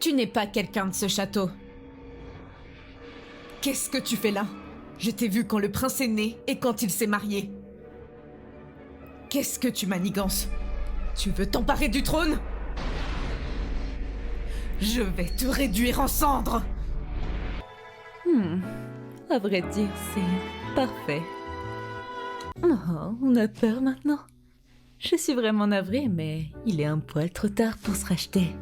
Tu n'es pas quelqu'un de ce château. Qu'est-ce que tu fais là? Je t'ai vu quand le prince est né et quand il s'est marié. Qu'est-ce que tu manigances? Tu veux t'emparer du trône? Je vais te réduire en cendres! À vrai dire, c'est parfait. Oh, on a peur maintenant. Je suis vraiment navrée, mais il est un poil trop tard pour se racheter.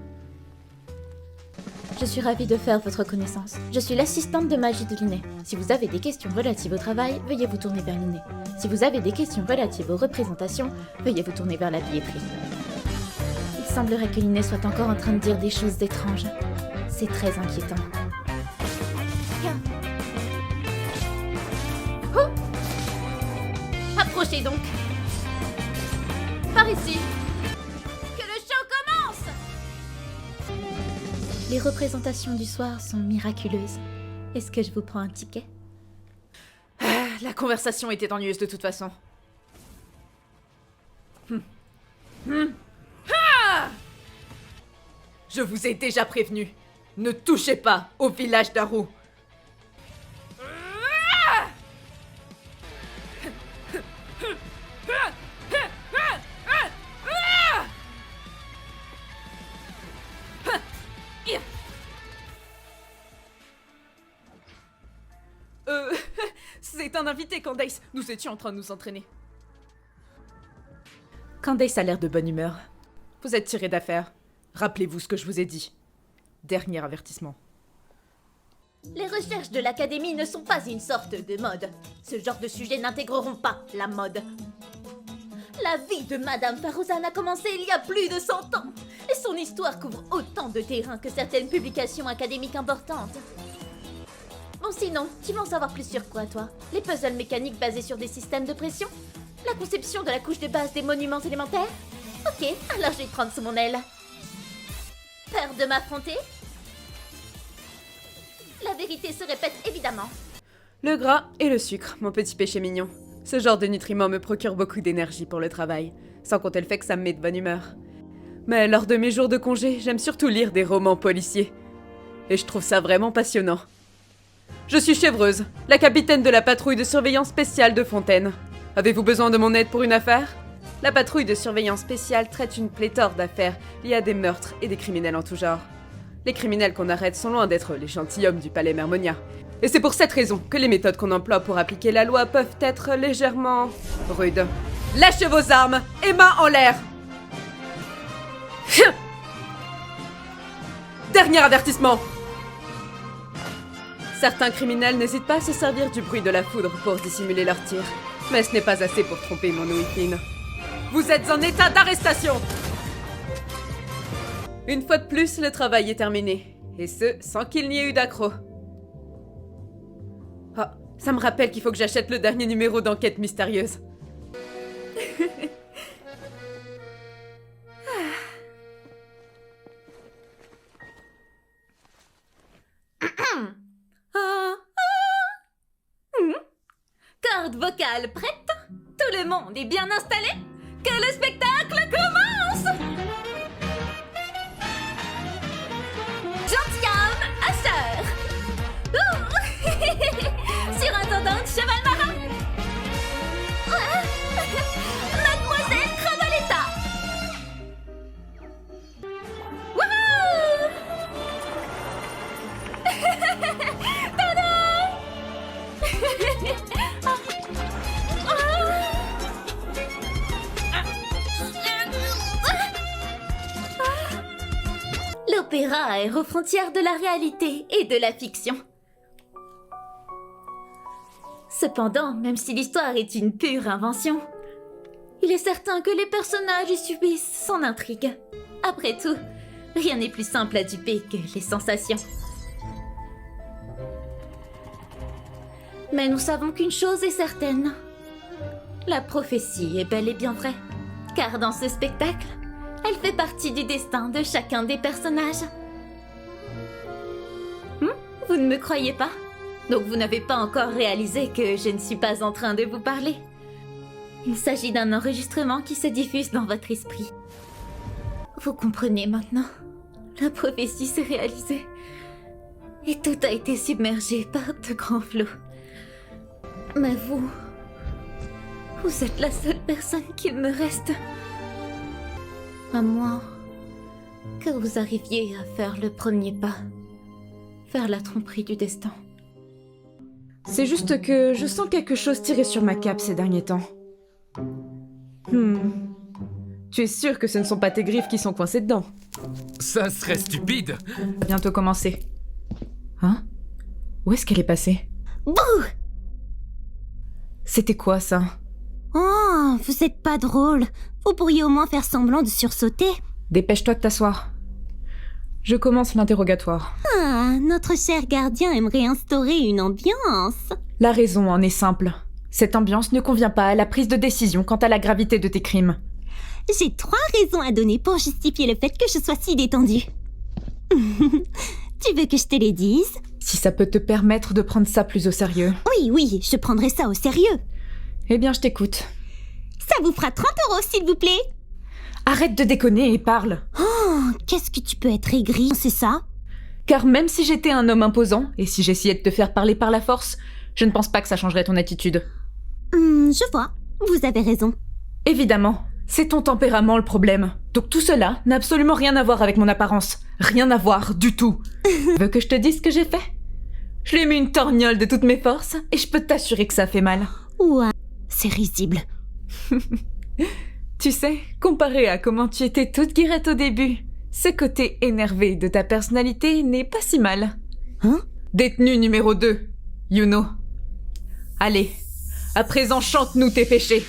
Je suis ravie de faire votre connaissance. Je suis l'assistante de magie de Linné. Si vous avez des questions relatives au travail, veuillez vous tourner vers Linné. Si vous avez des questions relatives aux représentations, veuillez vous tourner vers la billetterie. Il semblerait que Linné soit encore en train de dire des choses étranges. C'est très inquiétant. Viens. Oh! Approchez donc. Par ici. Que le show commence! Les représentations du soir sont miraculeuses. Est-ce que je vous prends un ticket? La conversation était ennuyeuse de toute façon. Je vous ai déjà prévenu. Ne touchez pas au village d'Aru. C'est un invité, Candace. Nous étions en train de nous entraîner. Candace a l'air de bonne humeur. Vous êtes tiré d'affaire. Rappelez-vous ce que je vous ai dit. Dernier avertissement. Les recherches de l'Académie ne sont pas une sorte de mode. Ce genre de sujets n'intégreront pas la mode. La vie de Madame Farrouzan a commencé il y a plus de 100 ans. Et son histoire couvre autant de terrain que certaines publications académiques importantes. Bon sinon, tu veux en savoir plus sur quoi, toi? Les puzzles mécaniques basés sur des systèmes de pression? La conception de la couche de base des monuments élémentaires? Ok, alors je vais te prendre sous mon aile. Peur de m'affronter? La vérité se répète évidemment. Le gras et le sucre, mon petit péché mignon. Ce genre de nutriments me procure beaucoup d'énergie pour le travail, sans compter le fait que ça me met de bonne humeur. Mais lors de mes jours de congé, j'aime surtout lire des romans policiers. Et je trouve ça vraiment passionnant. Je suis Chevreuse, la capitaine de la patrouille de surveillance spéciale de Fontaine. Avez-vous besoin de mon aide pour une affaire? La patrouille de surveillance spéciale traite une pléthore d'affaires liées à des meurtres et des criminels en tout genre. Les criminels qu'on arrête sont loin d'être les gentilshommes du palais Mermonia. Et c'est pour cette raison que les méthodes qu'on emploie pour appliquer la loi peuvent être légèrement rudes. Lâchez vos armes et mains en l'air! Dernier avertissement! Certains criminels n'hésitent pas à se servir du bruit de la foudre pour dissimuler leurs tirs. Mais ce n'est pas assez pour tromper mon ouïe fine. Vous êtes en état d'arrestation! Une fois de plus, le travail est terminé. Et ce, sans qu'il n'y ait eu d'accroc. Ah, ça me rappelle qu'il faut que j'achète le dernier numéro d'Enquête mystérieuse. Corde vocale prête? Tout le monde est bien installé? Que le spectacle commence! Gentilhomme, Asher! Surintendante Cheval Marin! Mademoiselle Cravaletta! Wouhou! L'opéra est aux frontières de la réalité et de la fiction. Cependant, même si l'histoire est une pure invention, il est certain que les personnages y subissent son intrigue. Après tout, rien n'est plus simple à duper que les sensations. Mais nous savons qu'une chose est certaine. La prophétie est bel et bien vraie. Car dans ce spectacle, elle fait partie du destin de chacun des personnages. Vous ne me croyez pas? Donc vous n'avez pas encore réalisé que je ne suis pas en train de vous parler. Il s'agit d'un enregistrement qui se diffuse dans votre esprit. Vous comprenez maintenant? La prophétie s'est réalisée. Et tout a été submergé par de grands flots. Mais vous êtes la seule personne qu'il me reste. À moins que vous arriviez à faire le premier pas vers la tromperie du destin. C'est juste que je sens quelque chose tirer sur ma cape ces derniers temps. Tu es sûr que ce ne sont pas tes griffes qui sont coincées dedans? Ça serait stupide. Bientôt commencer. Hein? Où est-ce qu'elle est passée? Bouh! C'était quoi ça? Oh, vous êtes pas drôle. Vous pourriez au moins faire semblant de sursauter. Dépêche-toi de t'asseoir. Je commence l'interrogatoire. Ah, notre cher gardien aimerait instaurer une ambiance. La raison en est simple. Cette ambiance ne convient pas à la prise de décision quant à la gravité de tes crimes. J'ai 3 raisons à donner pour justifier le fait que je sois si détendue. Tu veux que je te les dise? Si ça peut te permettre de prendre ça plus au sérieux. Oui, je prendrai ça au sérieux. Eh bien, je t'écoute. Ça vous fera 30 €, s'il vous plaît. Arrête de déconner et parle. Oh, qu'est-ce que tu peux être aigri, c'est ça? Car même si j'étais un homme imposant, et si j'essayais de te faire parler par la force, je ne pense pas que ça changerait ton attitude. Je vois. Vous avez raison. Évidemment, c'est ton tempérament le problème. Donc tout cela n'a absolument rien à voir avec mon apparence. Rien à voir du tout. Veux que je te dise ce que j'ai fait? Je lui ai mis une torgnole de toutes mes forces, et je peux t'assurer que ça fait mal. Ouah, c'est risible. Tu sais, comparé à comment tu étais toute guirette au début, ce côté énervé de ta personnalité n'est pas si mal. Hein? Détenu numéro 2, Yuno. Allez, à présent chante-nous tes péchés.